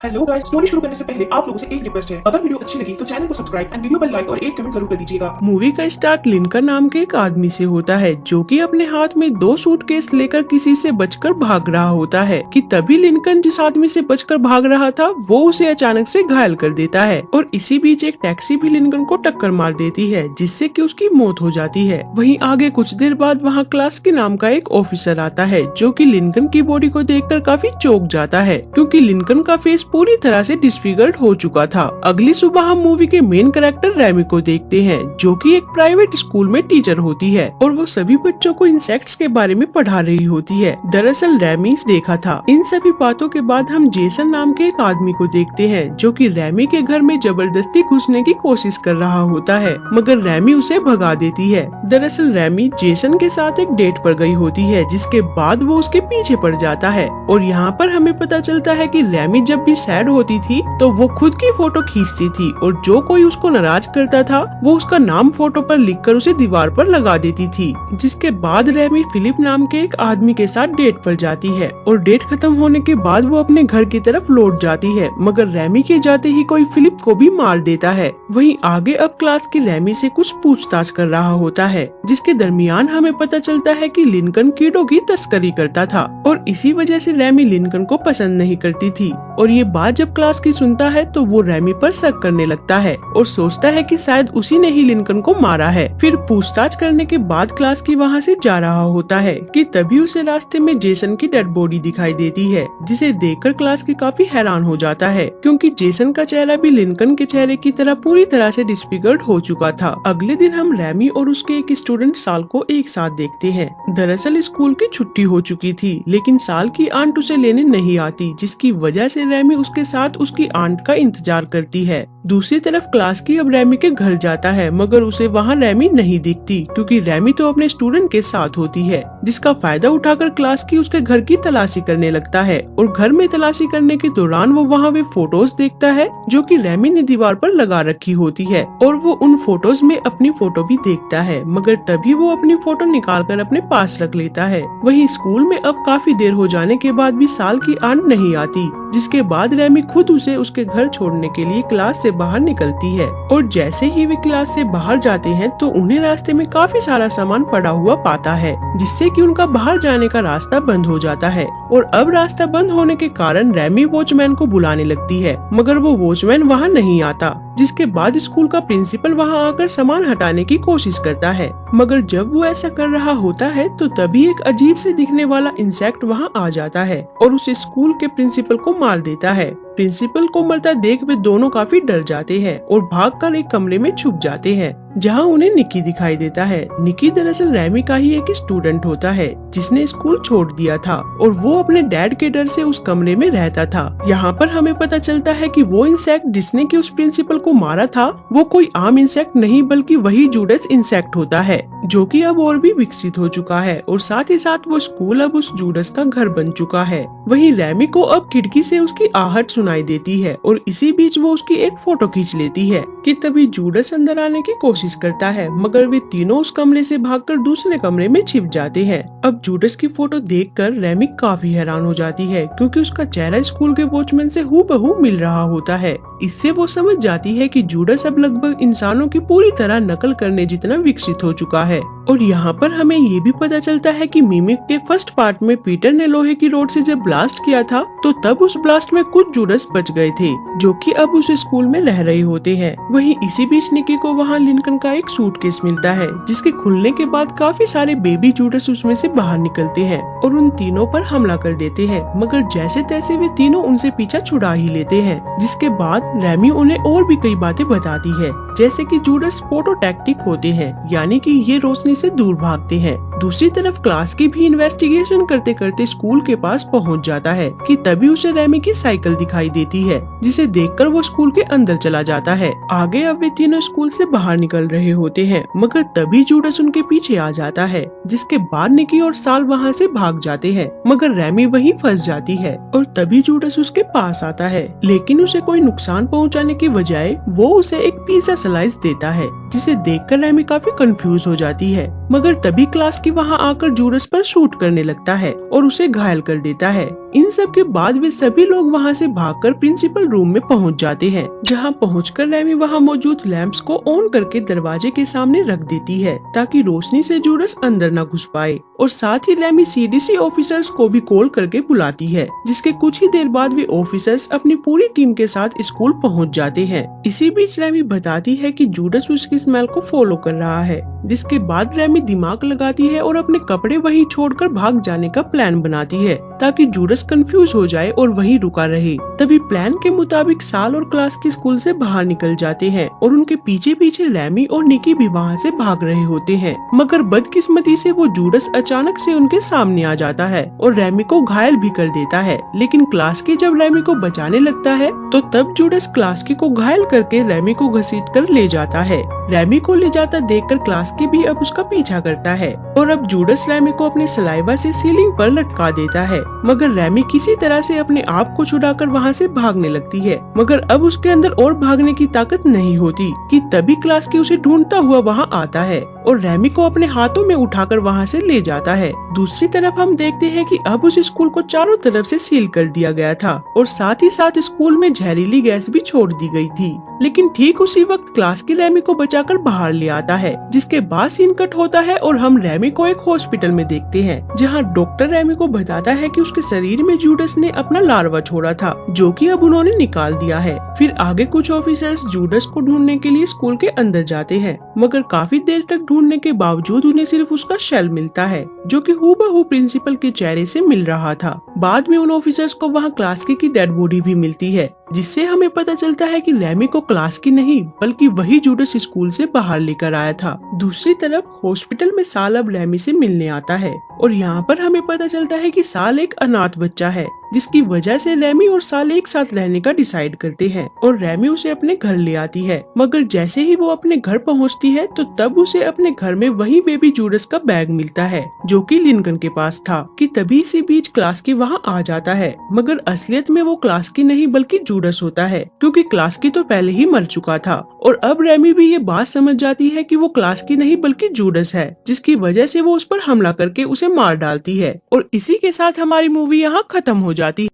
Hello guys, story शुरू करने से पहले आप लोगों से एक रिक्वेस्ट है। अगर वीडियो अच्छी लगी तो चैनल को सब्सक्राइब एंड वीडियो पर लाइक और एक कमेंट जरूर कर दीजिएगा। मूवी का स्टार्ट लिंकन नाम के एक आदमी से होता है जो कि अपने हाथ में 2 सूटकेस लेकर किसी से बचकर भाग रहा होता है कि तभी लिंकन जिस आदमी से बचकर भाग रहा था वो उसे अचानक से घायल कर देता है और इसी बीच एक टैक्सी भी लिंकन को टक्कर मार देती है जिससे कि उसकी मौत हो जाती है। वहीं आगे कुछ देर बाद वहाँ क्लास के नाम का एक ऑफिसर आता है जो कि लिंकन की बॉडी को देखकर काफी चौंक जाता है क्योंकि लिंकन का फेस पूरी तरह से डिस्फिगर्ड हो चुका था। अगली सुबह हम मूवी के मेन कैरेक्टर रैमी को देखते हैं जो कि एक प्राइवेट स्कूल में टीचर होती है और वो सभी बच्चों को इंसेक्ट्स के बारे में पढ़ा रही होती है। दरअसल रैमी देखा था। इन सभी बातों के बाद हम जेसन नाम के एक आदमी को देखते हैं जो कि रैमी के घर में जबरदस्ती घुसने की कोशिश कर रहा होता है मगर रैमी उसे भगा देती है। दरअसल रैमी जेसन के साथ एक डेट पर गई होती है जिसके बाद वो उसके पीछे पड़ जाता है और यहाँ पर हमें पता चलता है कि रैमी जब भी सैड होती थी तो वो खुद की फोटो खींचती थी और जो कोई उसको नाराज करता था वो उसका नाम फोटो पर लिखकर उसे दीवार पर लगा देती थी। जिसके बाद रैमी फिलिप नाम के एक आदमी के साथ डेट पर जाती है और डेट खत्म होने के बाद वो अपने घर की तरफ लौट जाती है मगर रैमी के जाते ही कोई फिलिप को भी मार देता है। वहीं आगे अब क्लास की रैमी से कुछ पूछताछ कर रहा होता है जिसके दरमियान हमें पता चलता है कि लिंकन कीड़ों की तस्करी करता था और इसी वजह से रैमी लिंकन को पसंद नहीं करती थी। और ये बात जब क्लास की सुनता है तो वो रैमी पर शक करने लगता है और सोचता है कि शायद उसी ने ही लिंकन को मारा है। फिर पूछताछ करने के बाद क्लास की वहाँ से जा रहा होता है कि तभी उसे रास्ते में जेसन की डेड बॉडी दिखाई देती है जिसे देखकर क्लास की काफी हैरान हो जाता है क्योंकि जेसन का चेहरा भी लिंकन के चेहरे की तरह पूरी तरह से डिस्फिगर्ड हो चुका था। अगले दिन हम रैमी और उसके एक स्टूडेंट साल को एक साथ देखते हैं। दरअसल स्कूल की छुट्टी हो चुकी थी लेकिन साल की आंट उसे लेने नहीं आती जिसकी वजह से रैमी उसके साथ उसकी आंट का इंतजार करती है। दूसरी तरफ क्लास की अब रैमी के घर जाता है मगर उसे वहाँ रैमी नहीं दिखती क्योंकि रैमी तो अपने स्टूडेंट के साथ होती है जिसका फायदा उठाकर क्लास की उसके घर की तलाशी करने लगता है और घर में तलाशी करने के दौरान वो वहाँ वे फोटोज देखता है जो कि रैमी ने दीवार पर लगा रखी होती है और वो उन फोटोज में अपनी फोटो भी देखता है मगर तभी वो अपनी फोटो निकाल कर अपने पास रख लेता है। वहीं स्कूल में अब काफी देर हो जाने के बाद भी साल की आंट नहीं आती जिसके बाद रैमी खुद उसे उसके घर छोड़ने के लिए क्लास से बाहर निकलती है और जैसे ही वे क्लास से बाहर जाते हैं तो उन्हें रास्ते में काफी सारा सामान पड़ा हुआ पाता है जिससे कि उनका बाहर जाने का रास्ता बंद हो जाता है और अब रास्ता बंद होने के कारण रैमी वॉचमैन को बुलाने लगती है मगर वो वॉचमैन वहाँ नहीं आता जिसके बाद स्कूल का प्रिंसिपल वहाँ आकर सामान हटाने की कोशिश करता है मगर जब वो ऐसा कर रहा होता है तो तभी एक अजीब से दिखने वाला इंसेक्ट वहाँ आ जाता है और उस स्कूल के प्रिंसिपल को मार देता है। प्रिंसिपल को मरता देख वे दोनों काफी डर जाते हैं और भागकर एक कमरे में छुप जाते हैं जहां उन्हें निकी दिखाई देता है। निकी दरअसल रैमी का ही एक स्टूडेंट होता है जिसने स्कूल छोड़ दिया था और वो अपने डैड के डर से उस कमरे में रहता था। यहाँ पर हमें पता चलता है कि वो इंसेक्ट जिसने कि उस प्रिंसिपल को मारा था वो कोई आम इंसेक्ट नहीं बल्कि वही जूडस इंसेक्ट होता है जो कि अब और भी विकसित हो चुका है और साथ ही साथ वो स्कूल अब उस जूडस का घर बन चुका है। वहीं रैमी को अब खिड़की से उसकी आहट सुनाई देती है और इसी बीच वो उसकी एक फोटो खींच लेती है कि तभी जूडस अंदर आने की कोशिश करता है मगर वे तीनों उस कमरे से भागकर दूसरे कमरे में छिप जाते हैं। अब जूडस की फोटो देखकर रैमी काफी हैरान हो जाती है क्योंकि उसका चेहरा स्कूल के वॉचमैन से हूबहू मिल रहा होता है। इससे वो समझ जाती है कि जूडस अब लगभग इंसानों की पूरी तरह नकल करने जितना विकसित हो चुका है। और यहाँ पर हमें ये भी पता चलता है कि मिमिक के फर्स्ट पार्ट में पीटर ने लोहे की रोड से जब ब्लास्ट किया था तो तब उस ब्लास्ट में कुछ जूडस बच गए थे जो कि अब उस स्कूल में रह रहे होते हैं। वहीं इसी बीच निकी को वहाँ लिंकन का एक सूटकेस मिलता है जिसके खुलने के बाद काफी सारे बेबी जूडस उसमें से बाहर निकलते हैं और उन तीनों पर हमला कर देते हैं मगर जैसे तैसे वे तीनों उनसे पीछा छुड़ा ही लेते हैं। जिसके बाद रैमी उन्हें और भी कई बातें बताती है जैसे कि जूडस फोटोटैक्टिक होते हैं यानी कि ये रोशनी से दूर भागते हैं। दूसरी तरफ क्लास की भी इन्वेस्टिगेशन करते करते स्कूल के पास पहुंच जाता है कि तभी उसे रैमी की साइकिल दिखाई देती है जिसे देखकर वो स्कूल के अंदर चला जाता है। आगे अब वे तीनों स्कूल से बाहर निकल रहे होते हैं मगर तभी जूडस उनके पीछे आ जाता है जिसके बाद निकी और साल वहाँ से भाग जाते हैं मगर रैमी वहीं फंस जाती है और तभी जूडस उसके पास आता है लेकिन उसे कोई नुकसान पहुँचाने की बजाय वो उसे एक पिज्जा स्लाइस देता है जिसे देखकर रैमी काफी कंफ्यूज हो जाती है मगर तभी क्लास की वहाँ आकर जूडस पर शूट करने लगता है और उसे घायल कर देता है। इन सब के बाद वे सभी लोग वहाँ से भागकर प्रिंसिपल रूम में पहुँच जाते हैं, जहाँ पहुँचकर रेमी वहाँ मौजूद लैंप्स को ऑन करके दरवाजे के सामने रख देती है ताकि रोशनी से जूडस अंदर न घुस पाए। और साथ ही रेमी सीडीसी ऑफिसर्स को भी कॉल करके बुलाती है, जिसके कुछ ही देर बाद वे ऑफिसर्स अपनी पूरी टीम के साथ स्कूल पहुंच जाते हैं। इसी बीच रेमी बताती है कि जूडस उसकी स्मेल को फॉलो कर रहा है, जिसके बाद रेमी दिमाग लगाती है और अपने कपड़े वहीं छोड़कर भाग जाने का प्लान बनाती है ताकि जूडस कंफ्यूज हो जाए और वहीं रुका रहे। तभी प्लान के मुताबिक साल और क्लास के स्कूल से बाहर निकल जाते हैं और उनके पीछे पीछे रेमी और निकी भी वहाँ से भाग रहे होते हैं, मगर बदकिस्मती से वो जूडस अचानक से उनके सामने आ जाता है और रेमी को घायल भी कर देता है। लेकिन क्लास्की जब रेमी को बचाने लगता है तो तब जूडस क्लास्की को घायल करके रेमी को घसीट कर ले जाता है। रेमी को ले जाता देखकर क्लास्की भी अब उसका पीछा करता है और अब जूडस रेमी को अपने सलाइवा से सीलिंग पर लटका देता है, मगर रेमी किसी तरह से अपने आप को छुड़ाकर वहाँ से भागने लगती है, मगर अब उसके अंदर और भागने की ताकत नहीं होती कि तभी क्लास्की उसे ढूंढता हुआ वहाँ आता है और रेमी को अपने हाथों में उठाकर वहाँ से ले जाता है। दूसरी तरफ हम देखते हैं कि अब उस स्कूल को चारों तरफ से सील कर दिया गया था और साथ ही साथ स्कूल में जहरीली गैस भी छोड़ दी गई थी। लेकिन ठीक उसी वक्त क्लास्की रेमी को बचाकर बाहर ले आता है, जिसके बाद सीन कट होता है और हम रेमी को एक हॉस्पिटल में देखते हैं, जहाँ डॉक्टर रेमी को बताता है कि उसके शरीर में जूडस ने अपना लार्वा छोड़ा था, जो कि अब उन्होंने निकाल दिया है। फिर आगे कुछ ऑफिसर्स जूडस को ढूंढने के लिए स्कूल के अंदर जाते हैं, मगर काफी देर तक ढूंढने के बावजूद उन्हें सिर्फ उसका शेल मिलता है, जो कि हूबहू प्रिंसिपल के चेहरे से मिल रहा था। बाद में उन ऑफिसर्स को वहाँ क्लास्की की डेड बॉडी भी मिलती है, जिससे हमें पता चलता है कि रेमी को क्लास्की नहीं बल्कि वही जूडस स्कूल से बाहर लेकर आया था। दूसरी तरफ हॉस्पिटल में साल अब रेमी से मिलने आता है और यहाँ पर हमें पता चलता है कि साल एक अनाथ बच्चा है, जिसकी वजह से रेमी और साल एक साथ रहने का डिसाइड करते हैं और रेमी उसे अपने घर ले आती है। मगर जैसे ही वो अपने घर पहुँचती है तो तब उसे अपने घर में वही बेबी जूडस का बैग मिलता है, जो कि लिंकन के पास था। कि तभी इसी बीच क्लास्की वहाँ आ जाता है, मगर असलियत में वो क्लास्की नहीं बल्कि जूडस होता है, क्योंकि क्लास्की तो पहले ही मर चुका था। और अब रेमी भी ये बात समझ जाती है कि वो क्लास्की नहीं बल्कि जूडस है, जिसकी वजह से वो उस पर हमला करके उसे मार डालती है। और इसी के साथ हमारी मूवी यहाँ खत्म हो जाती है।